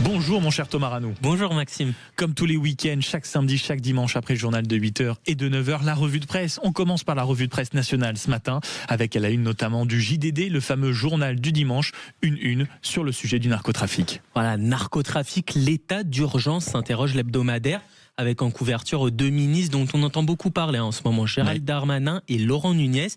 Bonjour mon cher Thomas Ranou. Bonjour Maxime. Comme tous les week-ends, chaque samedi, chaque dimanche après le journal de 8h et de 9h, la revue de presse. On commence par la revue de presse nationale ce matin, avec à la une notamment du JDD, le fameux journal du dimanche, une sur le sujet du narcotrafic. Voilà, narcotrafic, l'état d'urgence s'interroge l'hebdomadaire, avec en couverture deux ministres dont on entend beaucoup parler en ce moment, Gérald Darmanin et Laurent Nunez,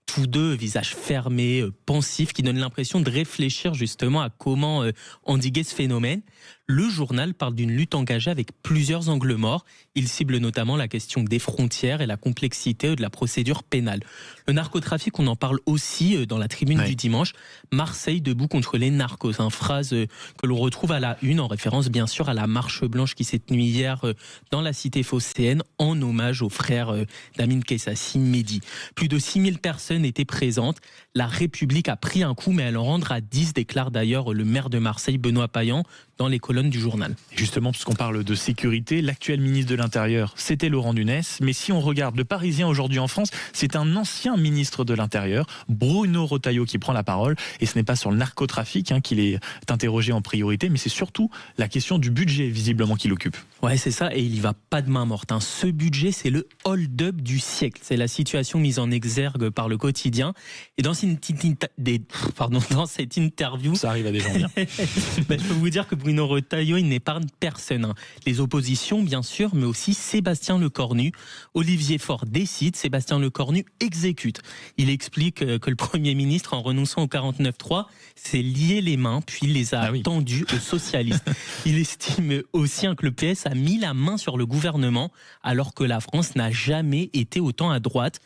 tous deux visages fermés, pensifs, qui donnent l'impression de réfléchir justement à comment endiguer ce phénomène. Le journal parle d'une lutte engagée avec plusieurs angles morts. Il cible notamment la question des frontières et la complexité de la procédure pénale. Le narcotrafic, on en parle aussi dans la tribune du dimanche. Marseille debout contre les narcos, une phrase que l'on retrouve à la une, en référence bien sûr à la marche blanche qui s'est tenue hier dans la cité phocéenne, en hommage aux frères d'Amin Kessassi Mehdi. Plus de 6000 personnes étaient présentes. La République a pris un coup, mais elle en rendra 10, déclare d'ailleurs le maire de Marseille, Benoît Payan, dans les colonnes du journal. Justement, puisqu'on parle de sécurité, l'actuel ministre de l'Intérieur, c'était Laurent Nunez. Mais si on regarde le Parisien aujourd'hui en France, c'est un ancien ministre de l'Intérieur, Bruno Retailleau, qui prend la parole. Et ce n'est pas sur le narcotrafic qu'il est interrogé en priorité, mais c'est surtout la question du budget, visiblement, qui l'occupe. Ouais, c'est ça, et il y va pas de main morte. Ce budget, c'est le hold-up du siècle. C'est la situation mise en exergue par le quotidien. Et dans cette interview... Ça arrive à des gens bien. Je peux vous dire que Bruno Retailleau, il n'épargne personne. Les oppositions, bien sûr, mais aussi Sébastien Lecornu. Olivier Faure décide, Sébastien Lecornu exécute. Il explique que le Premier ministre, en renonçant au 49.3, s'est lié les mains, puis les a tendus aux socialistes. Il estime aussi que le PS a mis la main sur le gouvernement, alors que la France n'a jamais été autant à droite.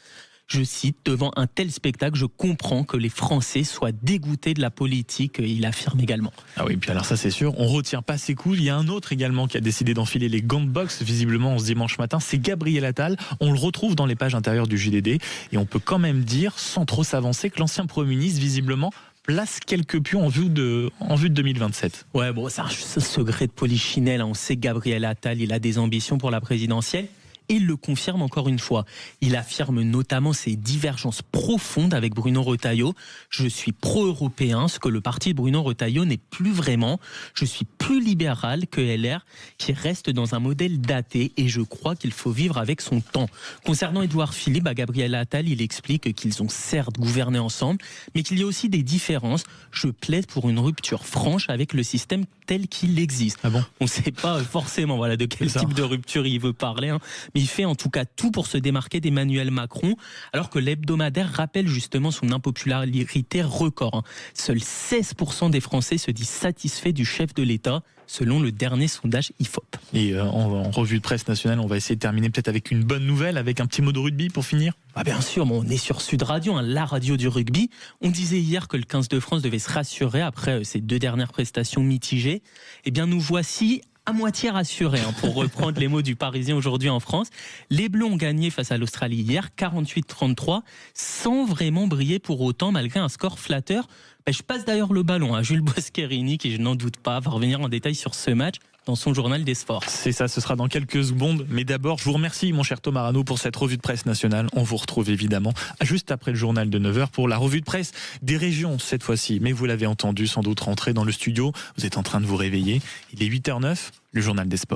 Je cite, devant un tel spectacle, je comprends que les Français soient dégoûtés de la politique, il affirme également. Ah oui, puis alors ça c'est sûr, on retient pas ses coups. Il y a un autre également qui a décidé d'enfiler les gants de boxe, visiblement ce dimanche matin, c'est Gabriel Attal. On le retrouve dans les pages intérieures du JDD et on peut quand même dire, sans trop s'avancer, que l'ancien Premier ministre, visiblement, place quelques pions en vue de 2027. Ouais, bon, c'est un secret de polichinelle. On sait que Gabriel Attal, il a des ambitions pour la présidentielle. Et il le confirme encore une fois. Il affirme notamment ses divergences profondes avec Bruno Retailleau. Je suis pro-européen, ce que le parti de Bruno Retailleau n'est plus vraiment. Je suis plus libéral que LR, qui reste dans un modèle daté, et je crois qu'il faut vivre avec son temps. Concernant Édouard Philippe, Gabriel Attal, il explique qu'ils ont certes gouverné ensemble, mais qu'il y a aussi des différences. Je plaide pour une rupture franche avec le système tel qu'il existe. Ah bon ? On ne sait pas forcément de quel type de rupture il veut parler, mais il fait en tout cas tout pour se démarquer d'Emmanuel Macron, alors que l'hebdomadaire rappelle justement son impopularité record. Seuls 16% des Français se disent satisfaits du chef de l'État, selon le dernier sondage IFOP. Et en revue de presse nationale, on va essayer de terminer peut-être avec une bonne nouvelle, avec un petit mot de rugby pour finir. Bien sûr, on est sur Sud Radio, la radio du rugby. On disait hier que le 15 de France devait se rassurer après ses deux dernières prestations mitigées. Eh bien, nous voici à moitié rassurés, pour reprendre les mots du Parisien aujourd'hui en France. Les Bleus ont gagné face à l'Australie hier, 48-33, sans vraiment briller pour autant, malgré un score flatteur. Je passe d'ailleurs le ballon à Jules Boscherini, qui, je n'en doute pas, va revenir en détail sur ce match dans son journal des sports. C'est ça, ce sera dans quelques secondes. Mais d'abord, je vous remercie, mon cher Thomas Ranou, pour cette revue de presse nationale. On vous retrouve évidemment juste après le journal de 9h pour la revue de presse des régions cette fois-ci. Mais vous l'avez entendu, sans doute rentrer dans le studio. Vous êtes en train de vous réveiller. Il est 8h09, le journal des sports.